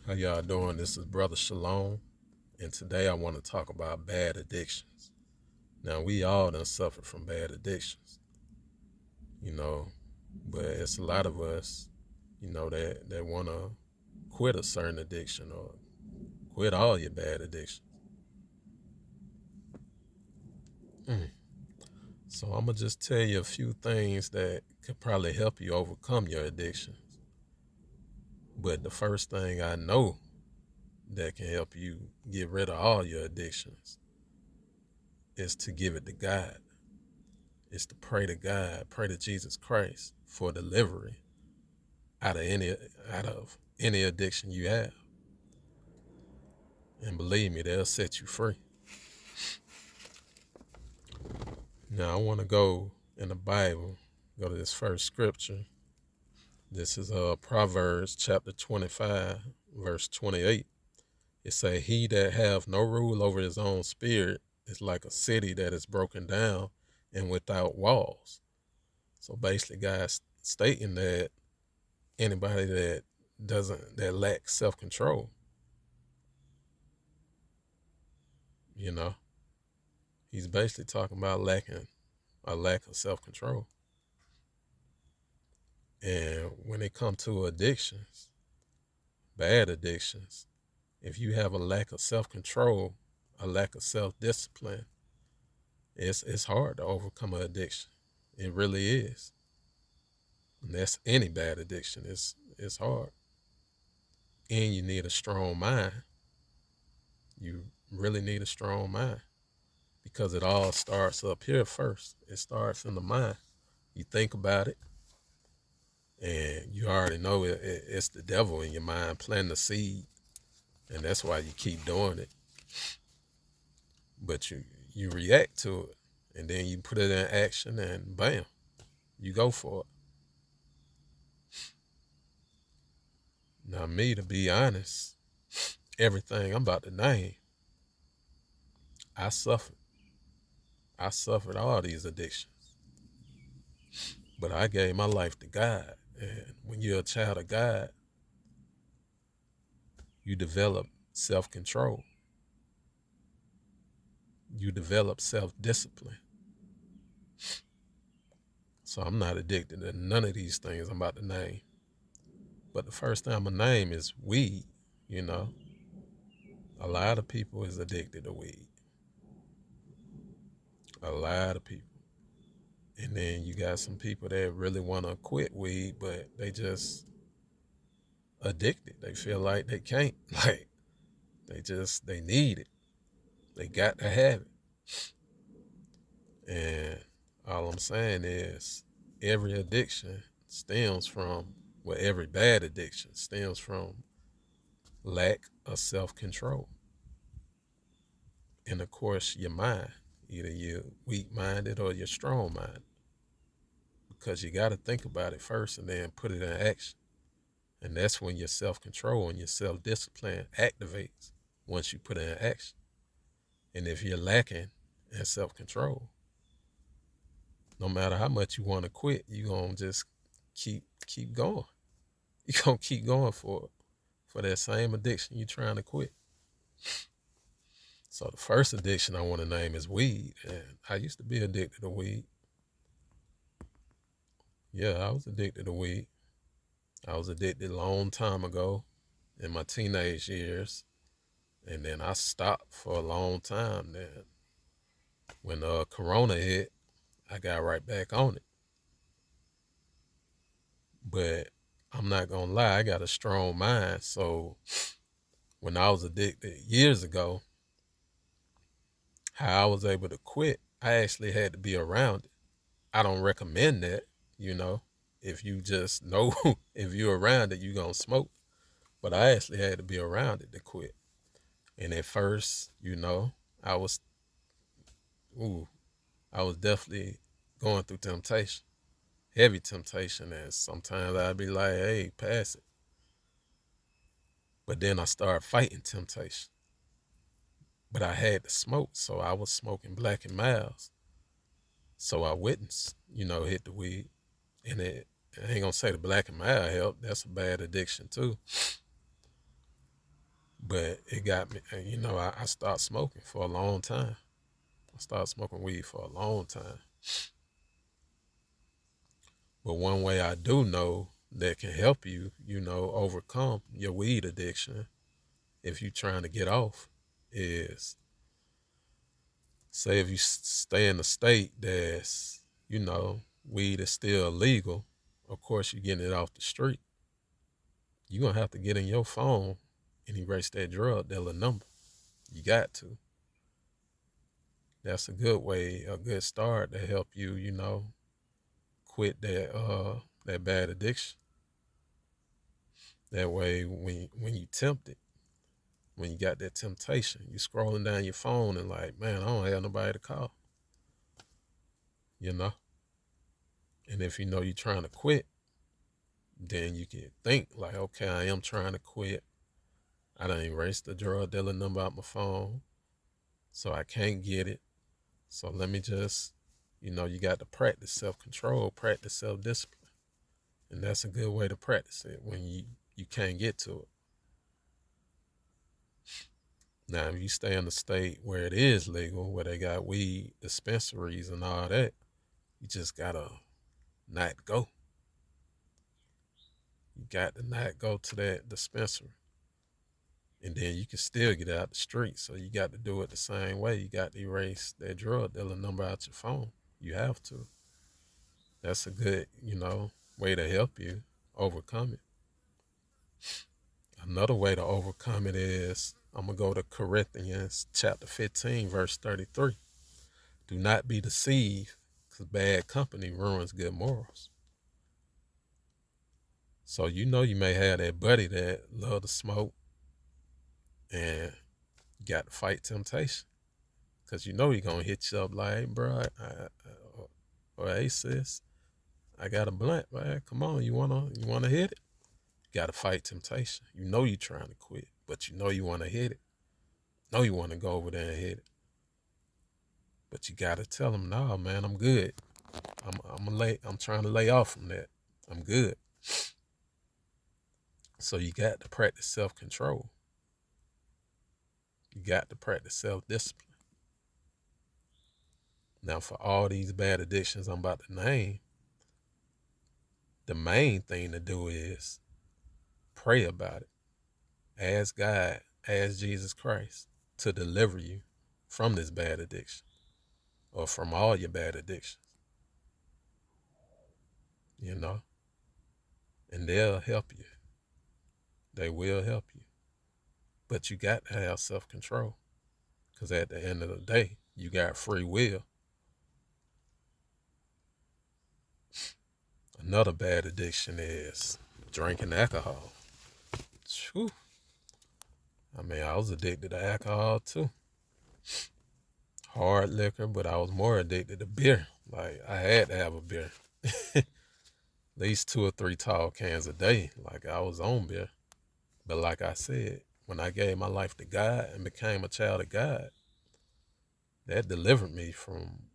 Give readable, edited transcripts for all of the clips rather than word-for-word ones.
How y'all doing? This is Brother Shalom, and today I want to talk about bad addictions. Now, we all done suffer from bad addictions, you know, but it's a lot of us, that want to quit a certain addiction or quit all your bad addictions. Mm. So I'm going to just tell you a few things that could probably help you overcome your addictions. But the first thing I know that can help you get rid of all your addictions is to give it to God. Is to pray to God, pray to Jesus Christ for delivery out of any addiction you have. And believe me, they'll set you free. Now I want to go in the Bible, go to this first scripture. This is Proverbs chapter 25, verse 28. It say, "He that have no rule over his own spirit is like a city that is broken down and without walls." So basically, guys, stating that anybody that lacks self-control, you know, he's basically talking about lacking a lack of self-control. And when it comes to addictions, bad addictions, if you have a lack of self-control, a lack of self-discipline, it's hard to overcome an addiction. It really is. And that's any bad addiction. It's hard. And you need a strong mind. You really need a strong mind because it all starts up here first. It starts in the mind. You think about it, and you already know it's the devil in your mind planting the seed, and that's why you keep doing it. But you react to it, and then you put it in action, and bam, you go for it. Now, me, to be honest, everything I'm about to name, I suffered. I suffered all these addictions, but I gave my life to God. And when you're a child of God, you develop self-control. You develop self-discipline. So I'm not addicted to none of these things I'm about to name. But the first thing I'm gonna name is weed. You know, a lot of people is addicted to weed. A lot of people. And then you got some people that really want to quit weed, but they just addicted. They feel like they can't. Like they need it. They got to have it. And all I'm saying is every addiction stems from, well, every bad addiction stems from lack of self-control. And of course, your mind, either you're weak-minded or you're strong-minded, because you got to think about it first and then put it in action. And that's when your self-control and your self-discipline activates once you put it in action. And if you're lacking in self-control, no matter how much you want to quit, you're going to just keep going. You're going to keep going for that same addiction you're trying to quit. So the first addiction I want to name is weed. And I used to be addicted to weed. Yeah, I was addicted to weed. I was addicted a long time ago in my teenage years. And then I stopped for a long time. Then when Corona hit, I got right back on it. But I'm not going to lie, I got a strong mind. So when I was addicted years ago, how I was able to quit, I actually had to be around it. I don't recommend that, you know. If you just know if you're around it, you're going to smoke. But I actually had to be around it to quit. And at first, I was, ooh, I was definitely going through temptation, heavy temptation. And sometimes I'd be like, hey, pass it. But then I started fighting temptation. But I had to smoke, so I was smoking Black and Milds. So I wouldn't, hit the weed. And I ain't gonna say the Black and Mild help. That's a bad addiction too. But it got me, I started smoking for a long time. I started smoking weed for a long time. But one way I do know that can help you, overcome your weed addiction if you're trying to get off is, say, if you stay in a state that's, weed is still illegal, of course you're getting it off the street. You're going to have to get in your phone and erase that drug dealer number. You got to. That's a good way, a good start to help you, quit that bad addiction. That way, when you tempted, when you got that temptation, you scrolling down your phone and like, man, I don't have nobody to call, you know. And if you know you're trying to quit, then you can think like, okay, I am trying to quit. I done erased the drug dealer number out my phone, so I can't get it. So let me just, you got to practice self-control, practice self-discipline. And that's a good way to practice it when you can't get to it. Now, if you stay in a state where it is legal, where they got weed dispensaries and all that, you just gotta not go. You got to not go to that dispensary. And then you can still get out the street. So you got to do it the same way. You got to erase that drug dealer number out your phone. You have to. That's a good, way to help you overcome it. Another way to overcome it is, I'm going to go to Corinthians chapter 15, verse 33. Do not be deceived, because bad company ruins good morals. So you may have that buddy that love to smoke, and you got to fight temptation. Because you're going to hit you up like, hey, bro, or hey, sis, I got a blunt, man. Come on, you wanna hit it? You got to fight temptation. You're trying to quit, but you want to hit it. You want to go over there and hit it. But you got to tell them, no, man, I'm good. I'm trying to lay off from that. I'm good. So you got to practice self-control. You got to practice self-discipline. Now, for all these bad addictions I'm about to name, the main thing to do is pray about it. Ask God, ask Jesus Christ to deliver you from this bad addiction or from all your bad addictions, and they'll help you. They will help you. But you got to have self-control, because at the end of the day, you got free will. Another bad addiction is drinking alcohol. Whew. I was addicted to alcohol too. Hard liquor, but I was more addicted to beer. Like, I had to have a beer. At least 2 or 3 tall cans a day. Like, I was on beer. But like I said, when I gave my life to God and became a child of God, that delivered me from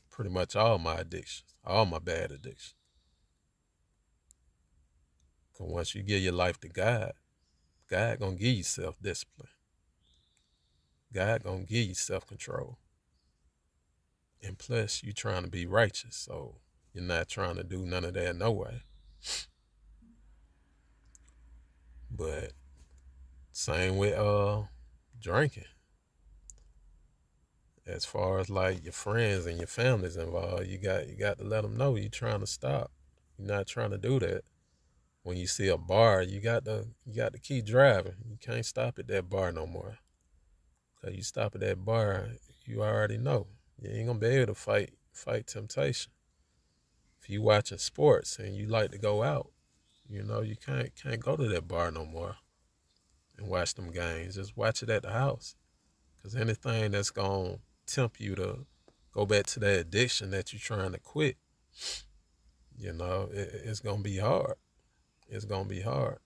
pretty much all my addictions, all my bad addictions. Because once you give your life to God, God gonna give you self-discipline. God gonna give you self-control. And plus, you trying to be righteous, so you're not trying to do none of that no way. But same with drinking. As far as like your friends and your family's involved, you got to let them know you're trying to stop. You're not trying to do that. When you see a bar, you got to keep driving. You can't stop at that bar no more. Cause you stop at that bar, you already know you ain't gonna be able to fight temptation. If you watching sports and you like to go out, you can't go to that bar no more and watch them games. Just watch it at the house. Cause anything that's gonna tempt you to go back to that addiction that you're trying to quit, it's gonna be hard. It's gonna be hard.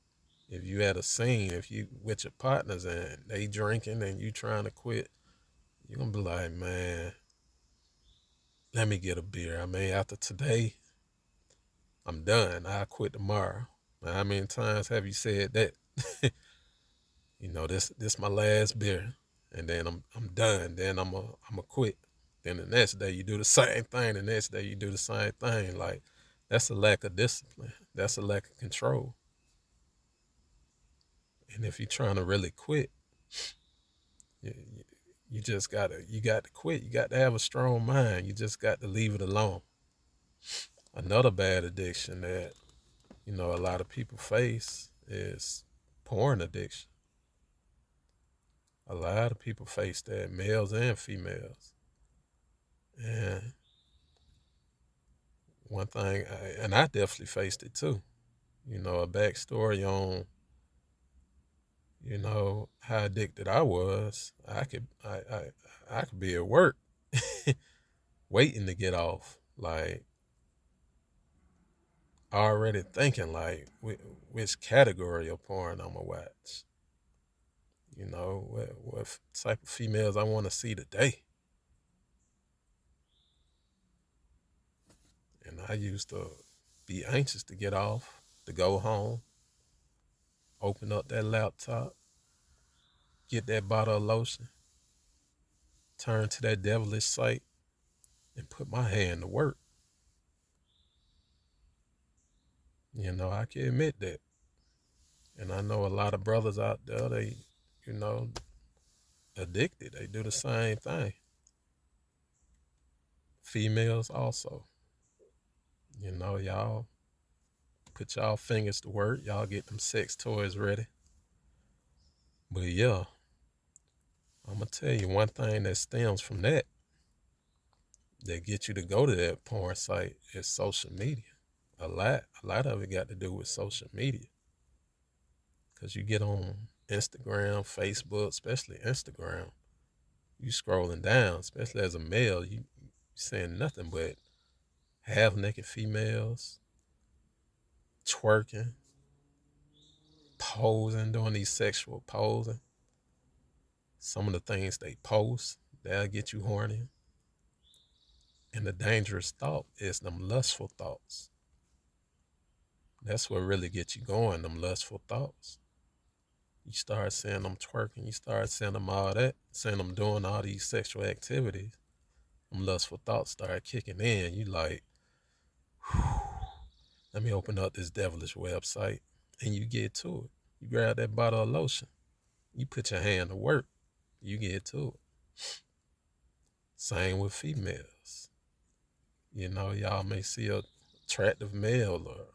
If you at a scene, if you with your partners and they drinking and you trying to quit, you're gonna be like, man, let me get a beer. After today, I'm done. I'll quit tomorrow. Now, how many times have you said that? this my last beer, and then I'm done. Then I'm a quit. Then the next day you do the same thing. The next day you do the same thing. Like that's a lack of discipline. That's a lack of control. And if you're trying to really quit, you, you just got to quit. You got to have a strong mind. You just got to leave it alone. Another bad addiction that a lot of people face is porn addiction. A lot of people face that, males and females. And one thing, and I definitely faced it too. A backstory on how addicted I was. I could be at work waiting to get off, like already thinking like which category of porn I'm gonna watch. What type of females I want to see today. And I used to be anxious to get off, to go home, open up that laptop, get that bottle of lotion, turn to that devilish site, and put my hand to work. I can admit that. And I know a lot of brothers out there, they, you know, addicted. They do the same thing. Females also. Y'all put y'all fingers to work. Y'all get them sex toys ready. But yeah, I'm going to tell you one thing that stems from that get you to go to that porn site is social media. A lot of it got to do with social media. Because you get on Instagram, Facebook, especially Instagram, you scrolling down, especially as a male, you seeing nothing but half naked females twerking, posing, doing these sexual posing. Some of the things they post, that'll get you horny. And the dangerous thought is them lustful thoughts. That's what really gets you going, them lustful thoughts. You start seeing them twerking, you start seeing them all that, seeing them doing all these sexual activities. Them lustful thoughts start kicking in. You like, let me open up this devilish website. And you get to it. You grab that bottle of lotion. You put your hand to work. You get to it. Same with females. Y'all may see a attractive male or,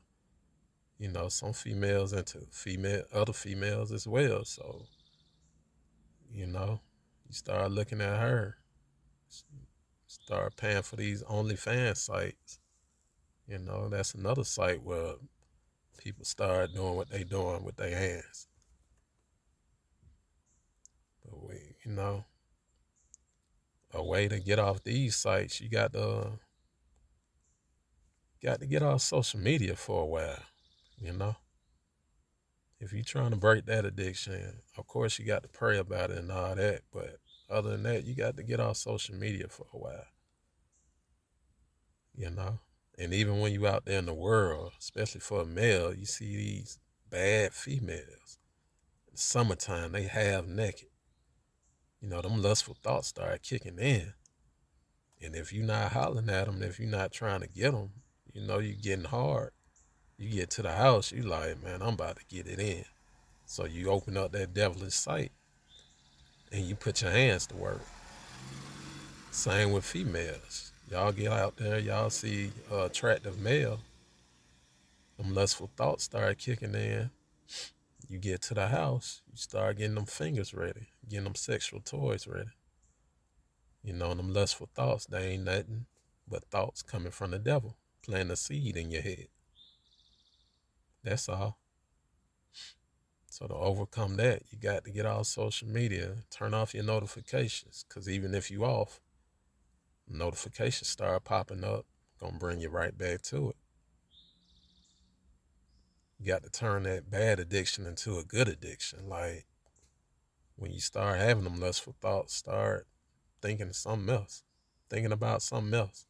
some females into other females as well. So, you start looking at her. Start paying for these OnlyFans sites. That's another site where people start doing what they doing with their hands. But a way to get off these sites, you got to get off social media for a while. If you're trying to break that addiction, of course you got to pray about it and all that. But other than that, you got to get off social media for a while. And even when you out there in the world, especially for a male, you see these bad females. In the summertime, they half naked. Them lustful thoughts start kicking in. And if you're not hollering at them, if you're not trying to get them, you're getting hard. You get to the house, you like, man, I'm about to get it in. So you open up that devilish site and you put your hands to work. Same with females. Y'all get out there, y'all see attractive male. Them lustful thoughts start kicking in. You get to the house, you start getting them fingers ready, getting them sexual toys ready. Them lustful thoughts, they ain't nothing but thoughts coming from the devil, planting a seed in your head. That's all. So to overcome that, you got to get off social media, turn off your notifications, because even if you off, notifications start popping up, gonna bring you right back to it. You got to turn that bad addiction into a good addiction. Like when you start having them lustful thoughts, start thinking of something else, thinking about something else.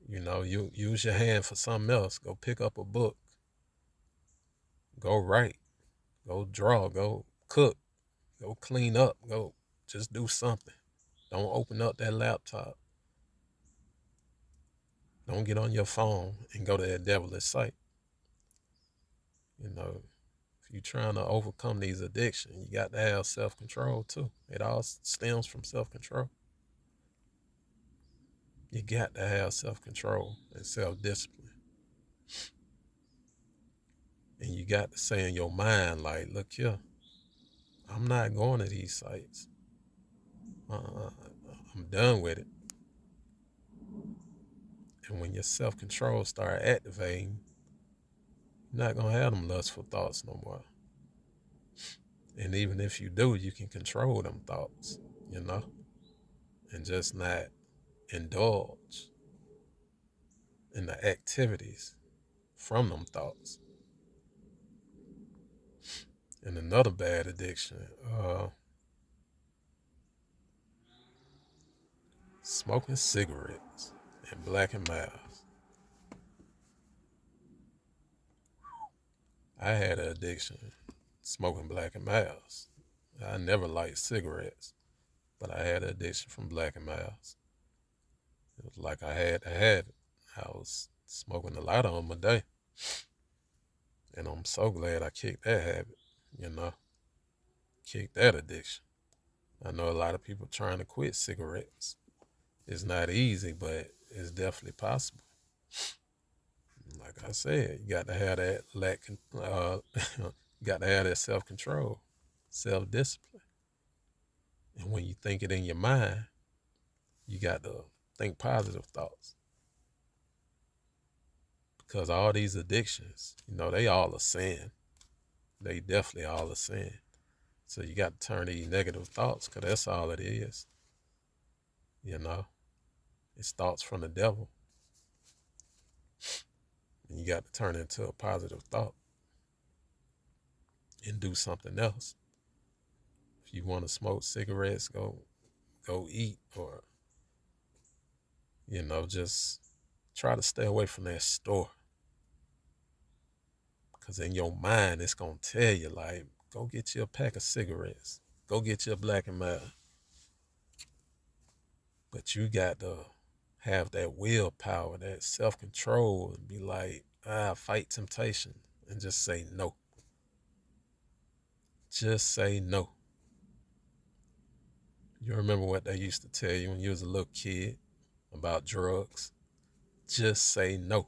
You use your hand for something else. Go pick up a book. Go write. Go draw, go cook, go clean up, go just do something. Don't open up that laptop. Don't get on your phone and go to that devilish site. You know, if you're trying to overcome these addictions, you got to have self-control too. It all stems from self-control. You got to have self-control and self-discipline. And you got to say in your mind, like, look here, I'm not going to these sites. I'm done with it. And when your self-control start activating, you're not going to have them lustful thoughts no more. And even if you do, you can control them thoughts, you know, and just not indulge in the activities from them thoughts. And another bad addiction, smoking cigarettes and Black and Milds. I had an addiction smoking Black and Milds. I never liked cigarettes, but I had an addiction from Black and Milds. It was like I had to have it. I was smoking a lot of them a day. And I'm so glad I kicked that habit, you know, kicked that addiction. I know a lot of people trying to quit cigarettes. It's not easy, but it's definitely possible. Like I said, you got to have that you got to have that self-control, self-discipline. And when you think it in your mind, you got to think positive thoughts. Because all these addictions, you know, they all a sin. They definitely all a sin. So you got to turn these negative thoughts, because that's all it is. You know, it's thoughts from the devil. And you got to turn it into a positive thought and do something else. If you want to smoke cigarettes, go eat, or, you know, just try to stay away from that store. Because in your mind, it's going to tell you, like, go get you a pack of cigarettes. Go get you a Black and Mild. But you got to have that willpower, that self-control, and be like, fight temptation, and just say no. Just say no. You remember what they used to tell you when you was a little kid about drugs? Just say no.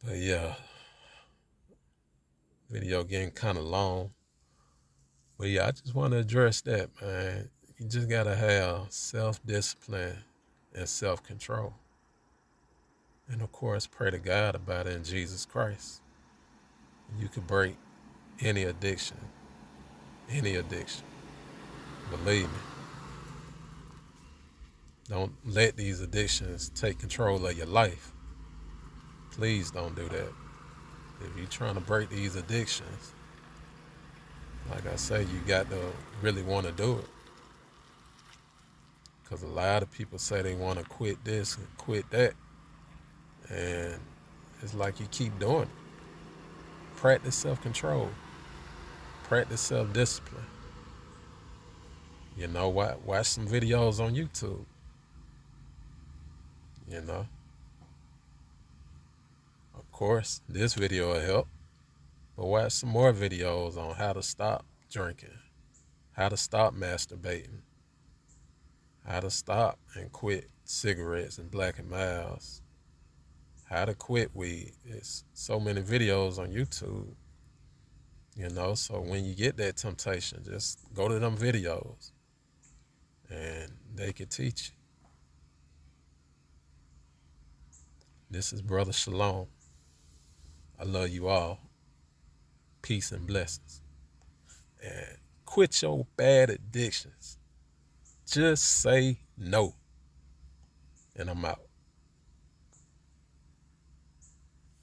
But yeah, video getting kind of long. But yeah, I just want to address that, man. You just got to have self-discipline and self-control. And of course, pray to God about it in Jesus Christ. You can break any addiction. Any addiction. Believe me. Don't let these addictions take control of your life. Please don't do that. If you're trying to break these addictions, like I say, you got to really want to do it. Because a lot of people say they want to quit this and quit that. And it's like you keep doing it. Practice self-control. Practice self-discipline. You know, watch some videos on YouTube. You know. Of course, this video will help. But watch some more videos on how to stop drinking, how to stop masturbating, how to stop and quit cigarettes and Black and Milds, how to quit weed. There's so many videos on YouTube, you know, so when you get that temptation, just go to them videos and they can teach you. This is Brother Shalom. I love you all. Peace and blessings. And quit your bad addictions. Just say no. And I'm out.